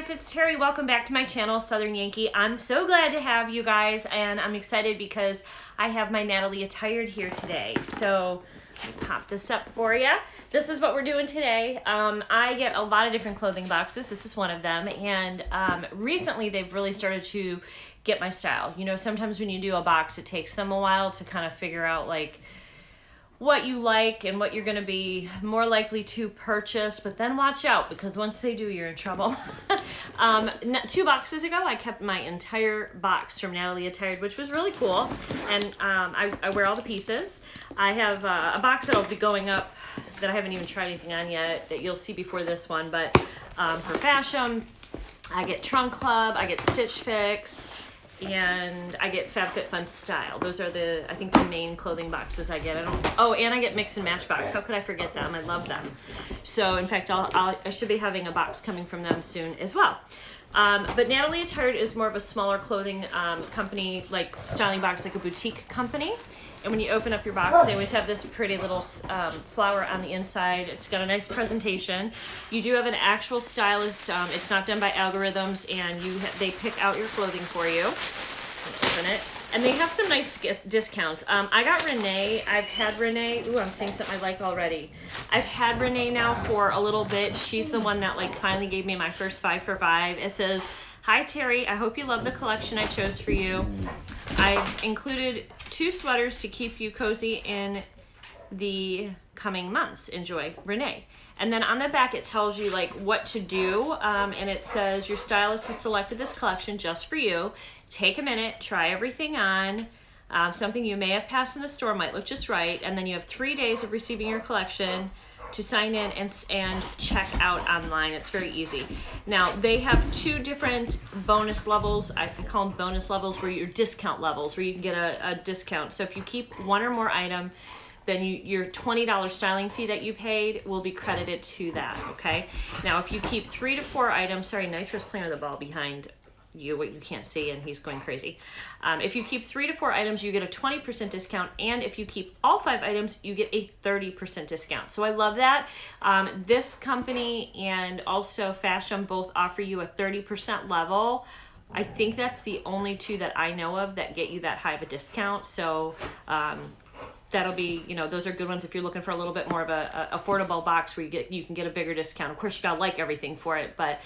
guys, it's Terry. Welcome back to my channel, Southern Yankee. I'm so glad to have you guys, and I'm excited because I have my Natalie attired here today. So let me pop this up for you. This is what we're doing today. I get a lot of different clothing boxes. This is one of them, and recently they've really started to get my style. You know, sometimes when you do a box, it takes them a while to kind of figure out like what you like and what you're going to be more likely to purchase, but then watch out because once they do, you're in trouble. 2 boxes ago, I kept my entire box from Natalie attired, which was really cool, and I wear all the pieces. I have a box that'll be going up that I haven't even tried anything on yet that you'll see before this one, but for fashion, I get Trunk Club, I get Stitch Fix, and I get FabFitFun Style. Those are I think the main clothing boxes I get. And I get Mix and Match box. How could I forget them? I love them. So in fact, I should be having a box coming from them soon as well. But Natalie attired is more of a smaller clothing company, like styling box, like a boutique company. And when you open up your box, they always have this pretty little flower on the inside. It's got a nice presentation. You do have an actual stylist. It's not done by algorithms, and they pick out your clothing for you. Open it. And they have some nice discounts. I got Renee. I've had Renee. Ooh, I'm seeing something I like already. I've had Renee now for a little bit. She's the one that like finally gave me my first 5 for 5. It says, "Hi Terry, I hope you love the collection I chose for you. I've included 2 sweaters to keep you cozy in the coming months. Enjoy, Renee." And then on the back it tells you like what to do, and it says your stylist has selected this collection just for you. Take a minute, try everything on. Something you may have passed in the store might look just right, and then you have 3 days of receiving your collection to sign in and check out online. It's very easy. Now they have 2 different bonus levels. I call them bonus levels, where your discount levels, where you can get a discount. So if you keep 1 or more item, then your $20 styling fee that you paid will be credited to that, okay? Now if you keep 3 to 4 items, sorry, Nitro's playing with the ball behind you, what you can't see, and he's going crazy. If you keep 3 to 4 items, you get a 20% discount, and if you keep all 5 items, you get a 30% discount. So I love that. This company and also Fashion both offer you a 30% level. I think that's the only 2 that I know of that get you that high of a discount. So that'll be, you know, those are good ones if you're looking for a little bit more of a affordable box where you can get a bigger discount. Of course, you gotta like everything for it, but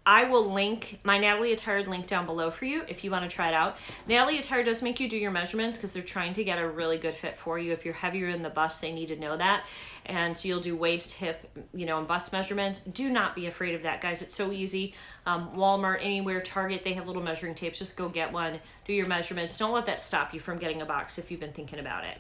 I will link my Natalie attired link down below for you if you want to try it out. Natalie attired does make you do your measurements because they're trying to get a really good fit for you. If you're heavier in the bust, they need to know that. And so you'll do waist, hip, you know, and bust measurements. Do not be afraid of that, guys. It's so easy. Walmart, anywhere, Target, they have little measuring tapes. Just go get one, do your measurements. Don't let that stop you from getting a box if you've been thinking about it.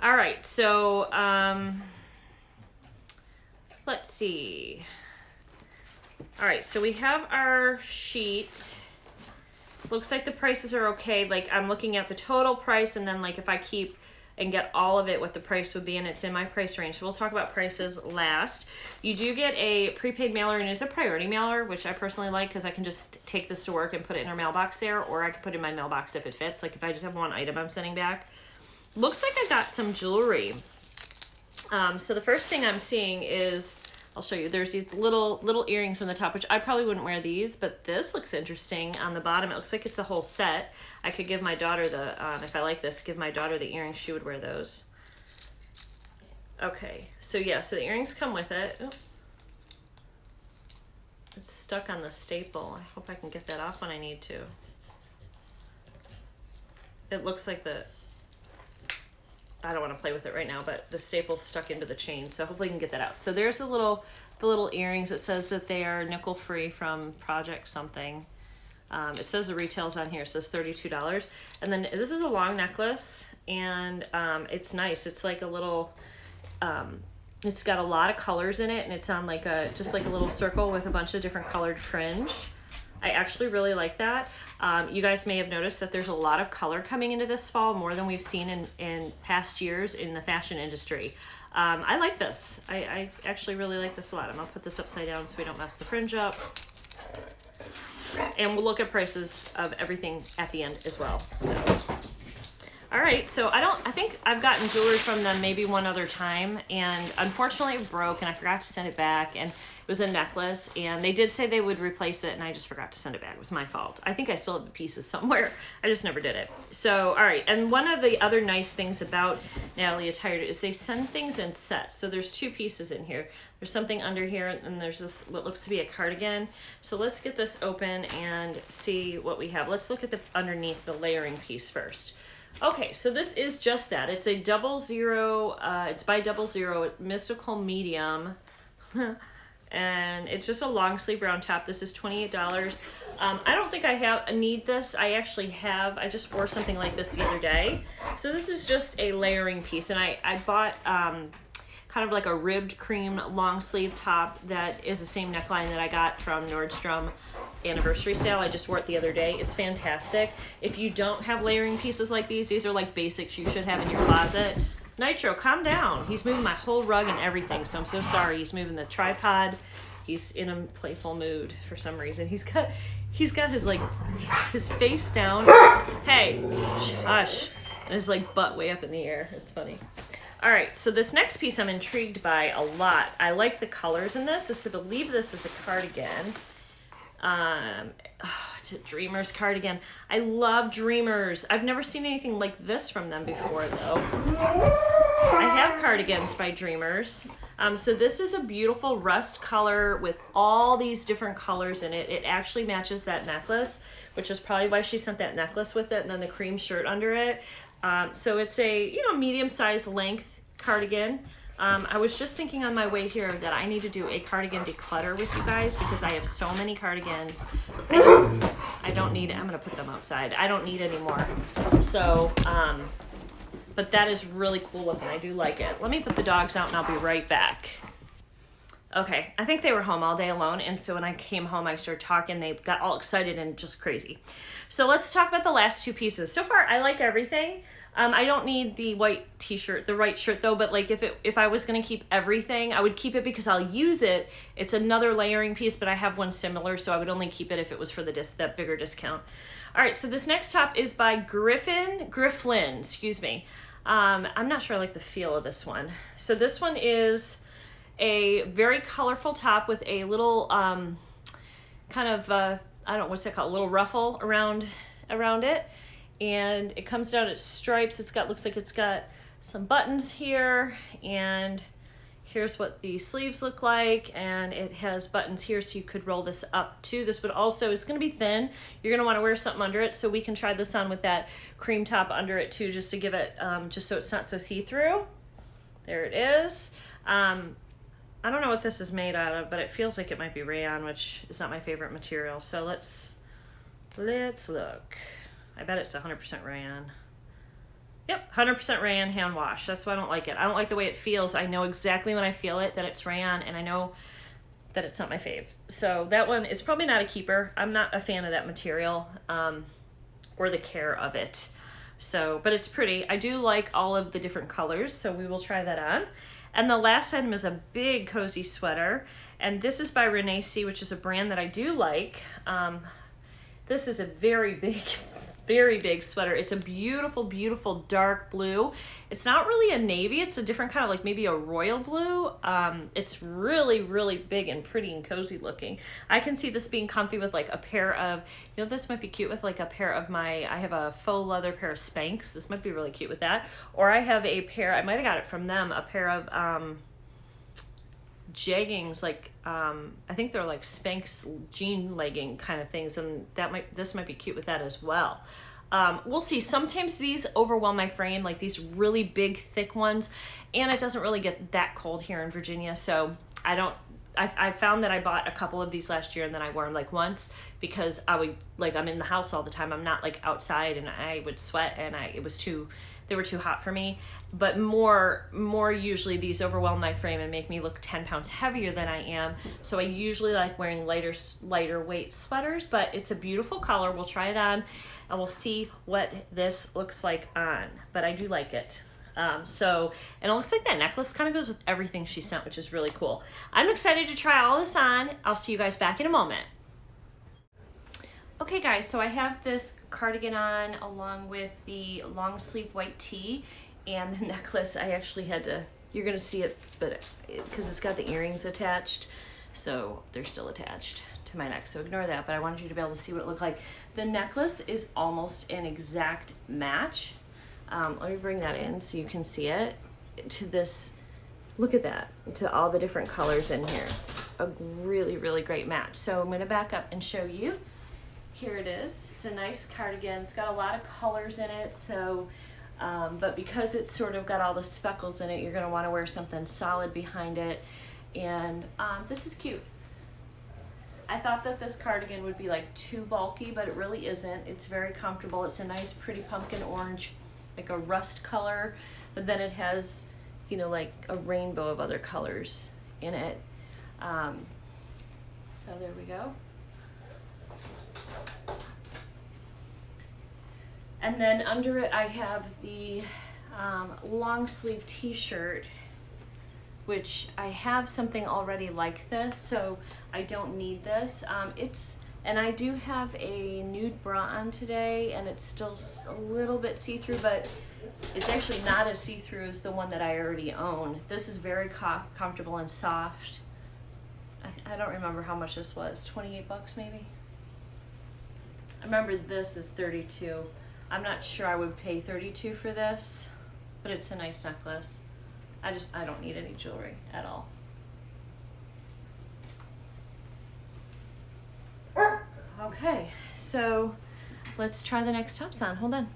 All right, so let's see. All right, so we have our sheet. Looks like the prices are okay. Like I'm looking at the total price, and then like if I keep and get all of it, what the price would be, and it's in my price range. So we'll talk about prices last. You do get a prepaid mailer, and it's a priority mailer, which I personally like because I can just take this to work and put it in our mailbox there, or I can put it in my mailbox if it fits. Like if I just have 1 item I'm sending back. Looks like I got some jewelry. So the first thing I'm seeing is, I'll show you, there's these little earrings on the top, which I probably wouldn't wear these, but this looks interesting. On the bottom, it looks like it's a whole set. I could give my daughter if I like this, give my daughter the earrings. She would wear those. Okay, so yeah, so the earrings come with it. Oops. It's stuck on the staple. I hope I can get that off when I need to. It looks like I don't want to play with it right now, but the staple's stuck into the chain, so hopefully you can get that out. So there's the little earrings. It says that they are nickel free from Project something. It says the retail's on here. It says $32. And then this is a long necklace, and it's nice. It's like a little, it's got a lot of colors in it, and it's on like just like a little circle with a bunch of different colored fringe. I actually really like that. You guys may have noticed that there's a lot of color coming into this fall, more than we've seen in past years in the fashion industry. I like this. I actually really like this a lot. I'm gonna put this upside down so we don't mess the fringe up. And we'll look at prices of everything at the end as well. So All right, so I think I've gotten jewelry from them maybe one other time, and unfortunately it broke, and I forgot to send it back, and it was a necklace, and they did say they would replace it, and I just forgot to send it back. It was my fault. I think I still have the pieces somewhere. I just never did it. So, all right, and one of the other nice things about Natalie Attired is they send things in sets. So there's 2 pieces in here. There's something under here, and there's this what looks to be a cardigan. So let's get this open and see what we have. Let's look at the underneath the layering piece first. Okay, so this is just that. It's a 00, it's by 00, mystical medium. And it's just a long sleeve round top. This is $28. I don't think I need this. I actually have, I just wore something like this the other day. So this is just a layering piece, and I bought kind of like a ribbed cream long sleeve top that is the same neckline that I got from Nordstrom anniversary sale. I just wore it the other day. It's fantastic. If you don't have layering pieces like these are like basics you should have in your closet. Nitro, calm down. He's moving my whole rug and everything, so I'm so sorry. He's moving the tripod. He's in a playful mood for some reason. He's got his like his face down. Hey, hush. And his like butt way up in the air. It's funny. All right, so this next piece I'm intrigued by a lot. I like the colors in this. I believe this is a cardigan. It's a Dreamers cardigan. I love Dreamers. I've never seen anything like this from them before, though. I have cardigans by Dreamers. So this is a beautiful rust color with all these different colors in it. It actually matches that necklace, which is probably why she sent that necklace with it, and then the cream shirt under it. So it's a, medium-sized length cardigan. I was just thinking on my way here that I need to do a cardigan declutter with you guys because I have so many cardigans. I don't need, I'm going to put them outside. I don't need any more. So, but that is really cool looking. I do like it. Let me put the dogs out and I'll be right back. Okay, I think they were home all day alone, and so when I came home, I started talking. They got all excited and just crazy. So let's talk about the last 2 pieces. So far, I like everything. I don't need the white t-shirt, the right shirt though, but like if I was gonna keep everything, I would keep it because I'll use it. It's another layering piece, but I have one similar, so I would only keep it if it was for that bigger discount. All right, so this next top is by Grifflin, excuse me. I'm not sure I like the feel of this one. So this one is a very colorful top with a little kind of, I don't know, what's that called? A little ruffle around it. And it comes down at stripes. Looks like it's got some buttons here, and here's what the sleeves look like, and it has buttons here so you could roll this up too. This would also, it's gonna be thin. You're gonna wanna wear something under it, so we can try this on with that cream top under it too, just to give it, just so it's not so see-through. There it is. I don't know what this is made out of, but it feels like it might be rayon, which is not my favorite material. So let's look. I bet it's 100% rayon. Yep, 100% rayon hand wash. That's why I don't like it. I don't like the way it feels. I know exactly when I feel it that it's rayon, and I know that it's not my fave. So that one is probably not a keeper. I'm not a fan of that material or the care of it. So, but it's pretty. I do like all of the different colors, so we will try that on. And the last item is a big cozy sweater, and this is by Renee C, which is a brand that I do like. This is a very big sweater. It's a beautiful, beautiful dark blue. It's not really a navy. It's a different kind of like maybe a royal blue. It's really, really big and pretty and cozy looking. I can see this being comfy with like a pair of, this might be cute with like a pair of I have a faux leather pair of Spanx. This might be really cute with that. Or I have a pair, I might have got it from them, a pair of jeggings, like I think they're like Spanx jean legging kind of things, and this might be cute with that as well. We'll see. Sometimes these overwhelm my frame, like these really big thick ones, and it doesn't really get that cold here in Virginia, so I found that I bought a couple of these last year, and then I wore them like once because I'm in the house all the time. I'm not like outside, and I would sweat, and they were too hot for me. But more usually these overwhelm my frame and make me look 10 pounds heavier than I am. So I usually like wearing lighter weight sweaters, but it's a beautiful color. We'll try it on and we'll see what this looks like on, but I do like it. And it looks like that necklace kind of goes with everything she sent, which is really cool. I'm excited to try all this on. I'll see you guys back in a moment. Okay guys, so I have this cardigan on along with the long sleeve white tee and the necklace. I actually had to, you're gonna see it, but because it's got the earrings attached, so they're still attached to my neck, so ignore that, but I wanted you to be able to see what it looked like. The necklace is almost an exact match. Let me bring that in so you can see it, to this, look at that, to all the different colors in here. It's a really, really great match. So I'm gonna back up and show you. Here it is. It's a nice cardigan. It's got a lot of colors in it, so but because it's sort of got all the speckles in it, you're going to want to wear something solid behind it. And this is cute. I thought that this cardigan would be like too bulky, but it really isn't. It's very comfortable. It's a nice pretty pumpkin orange, like a rust color, but then it has, you know, like a rainbow of other colors in it. So there we go. And then under it I have the long sleeve t-shirt, which I have something already like this, so I don't need this. And I do have a nude bra on today, and it's still a little bit see-through, but it's actually not as see-through as the one that I already own. This is very comfortable and soft. I don't remember how much this was, 28 bucks maybe? I remember this is 32. I'm not sure I would pay 32 for this, but it's a nice necklace. I don't need any jewelry at all. Okay, so let's try the next tops on. Hold on.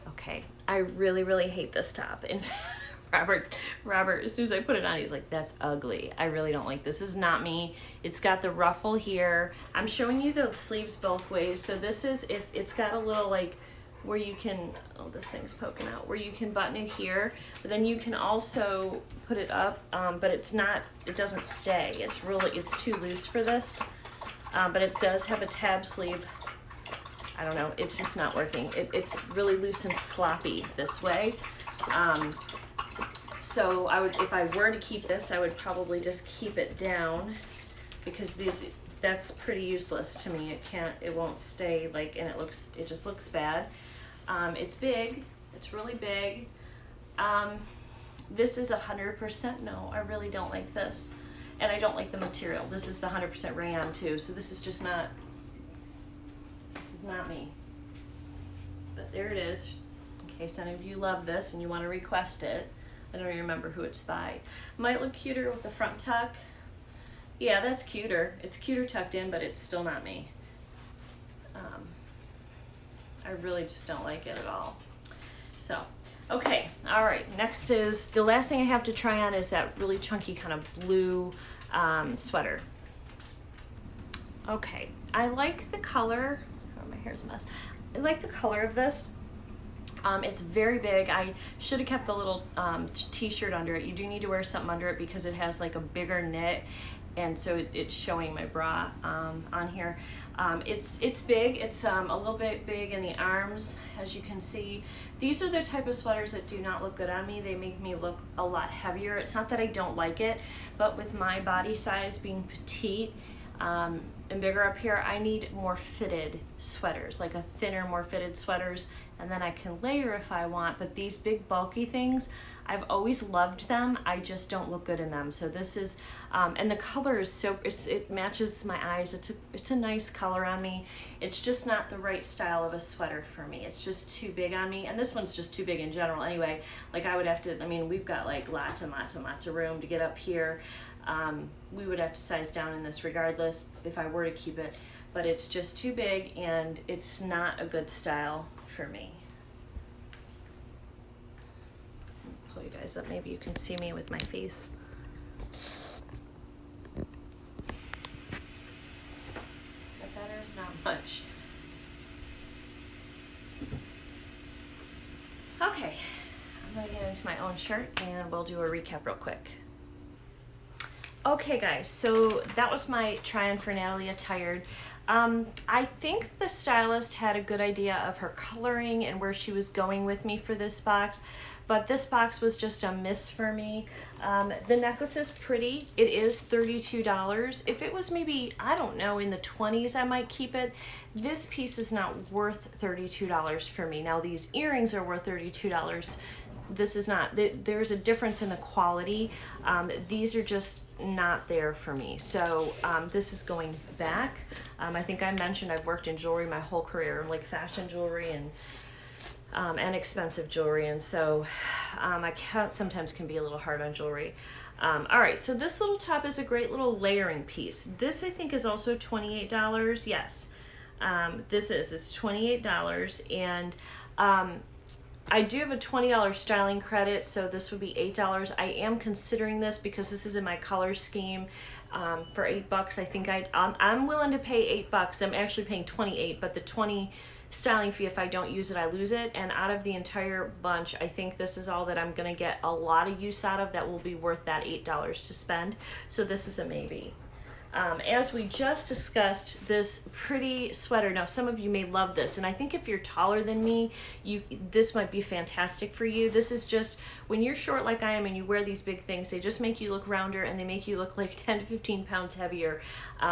Okay, I really, really hate this top. And Robert, as soon as I put it on, he's like, that's ugly. I really don't like this. This is not me. It's got the ruffle here. I'm showing you the sleeves both ways. So this is, if it's got a little like where you can, oh, this thing's poking out, where you can button it here, but then you can also put it up, but it's not, it doesn't stay. It's too loose for this, but it does have a tab sleeve. I don't know, it's just not working. It's really loose and sloppy this way. So if I were to keep this, I would probably just keep it down, because that's pretty useless to me. It won't stay like, and it just looks bad. It's big, it's really big. This is 100%, no, I really don't like this. And I don't like the material. This is the 100% rayon too, so this is not me. But there it is, in case any of you love this and you want to request it. I don't even remember who it's by. Might look cuter with the front tuck. Yeah, that's cuter. It's cuter tucked in, but it's still not me. I really just don't like it at all. So, okay, all right. Next is, the last thing I have to try on is that really chunky kind of blue sweater. Okay, I like the color. Oh, my hair's a mess. I like the color of this. It's very big. I should have kept the little t-shirt under it. You do need to wear something under it because it has like a bigger knit, and so it's showing my bra on here. It's big. It's a little bit big in the arms, as you can see. These are the type of sweaters that do not look good on me. They make me look a lot heavier. It's not that I don't like it, but with my body size being petite and bigger up here, I need more fitted sweaters, like a thinner, more fitted sweaters, and then I can layer if I want. But these big bulky things, I've always loved them. I just don't look good in them. So this is, and the color is so, it matches my eyes. It's a nice color on me. It's just not the right style of a sweater for me. It's just too big on me. And this one's just too big in general anyway. Like I would have to, I mean, we've got like lots and lots and lots of room to get up here. We would have to size down in this regardless if I were to keep it, but it's just too big and it's not a good style for me. Pull you guys up, maybe you can see me with my face. Is that better? Not much. Okay, I'm gonna get into my own shirt and we'll do a recap real quick. Okay guys, so that was my try-on for Natalie Attired. I think the stylist had a good idea of her coloring and where she was going with me for this box, but this box was just a miss for me. The necklace is pretty. It is $32. If it was maybe, I don't know, in the 20s, I might keep it. This piece is not worth $32 for me. Now these earrings are worth $32. This is not. There's a difference in the quality. These are just not there for me. So this is going back. I think I mentioned I've worked in jewelry my whole career, like fashion jewelry and expensive jewelry, and so I sometimes can be a little hard on jewelry. All right, so this little top is a great little layering piece. This I think is also $28. Yes, it's $28, and I do have a $20 styling credit, so this would be $8. I am considering this because this is in my color scheme for $8. I think I'm willing to pay $8. I'm actually paying $28, but the $20 styling fee, if I don't use it, I lose it. And out of the entire bunch, I think this is all that I'm gonna get a lot of use out of that will be worth that $8 to spend. So this is a maybe. As we just discussed, this pretty sweater. Now, some of you may love this, and I think if you're taller than me, this might be fantastic for you. This is just, when you're short like I am and you wear these big things, they just make you look rounder and they make you look like 10 to 15 pounds heavier.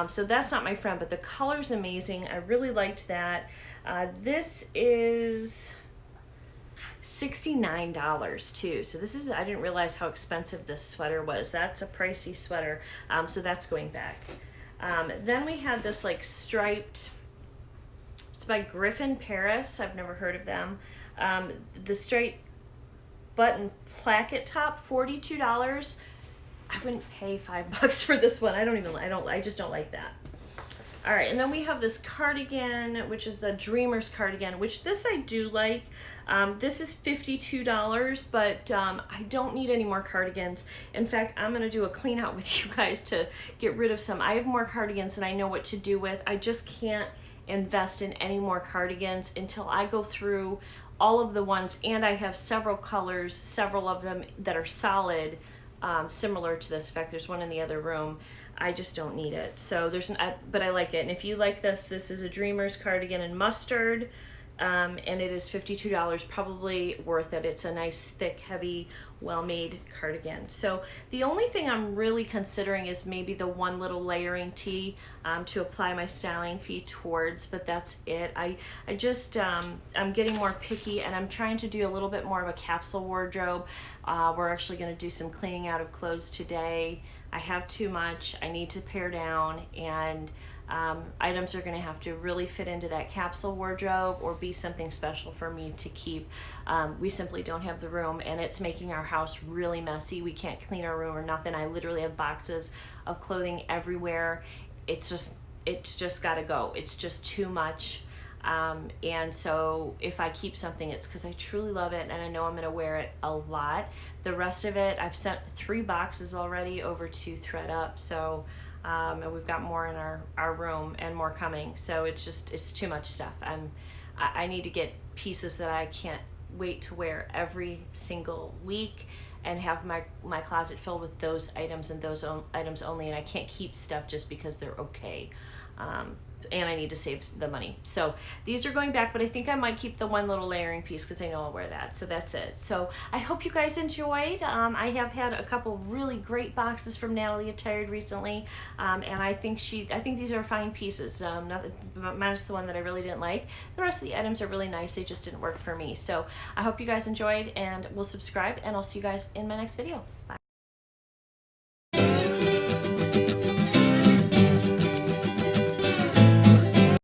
So that's not my friend, but the color's amazing. I really liked that. This is $69 too. So this is, I didn't realize how expensive this sweater was. That's a pricey sweater. So that's going back. Then we have this like striped, it's by Griffin Paris. I've never heard of them. The straight button placket top, $42. I wouldn't pay $5 for this one. I just don't like that. All right, and then we have this cardigan, which is the Dreamers cardigan, which this I do like. This is $52, but I don't need any more cardigans. In fact, I'm gonna do a clean out with you guys to get rid of some. I have more cardigans than I know what to do with. I just can't invest in any more cardigans until I go through all of the ones, and I have several colors, several of them that are solid, similar to this. In fact, there's one in the other room. I just don't need it. So but I like it. And if you like this is a Dreamers cardigan in mustard, and it is $52, probably worth it. It's a nice, thick, heavy, well-made cardigan. So the only thing I'm really considering is maybe the one little layering tee to apply my styling fee towards, but that's it. I just, I'm getting more picky, and I'm trying to do a little bit more of a capsule wardrobe. We're actually gonna do some cleaning out of clothes today. I have too much, I need to pare down, and items are going to have to really fit into that capsule wardrobe or be something special for me to keep. We simply don't have the room, and it's making our house really messy. We can't clean our room or nothing. I literally have boxes of clothing everywhere. It's just got to go. It's just too much. And so if I keep something, it's because I truly love it and I know I'm going to wear it a lot. The rest of it, I've sent 3 boxes already over to ThredUp. So and we've got more in our room and more coming. So it's too much stuff. I need to get pieces that I can't wait to wear every single week and have my closet filled with those items and those items only. And I can't keep stuff just because they're okay. And I need to save the money. So these are going back, but I think I might keep the one little layering piece because I know I'll wear that. So that's it. So I hope you guys enjoyed. I have had a couple really great boxes from Natalie Attired recently, and I think these are fine pieces. Minus the one that I really didn't like. The rest of the items are really nice. They just didn't work for me. So I hope you guys enjoyed, and will subscribe, and I'll see you guys in my next video. Bye.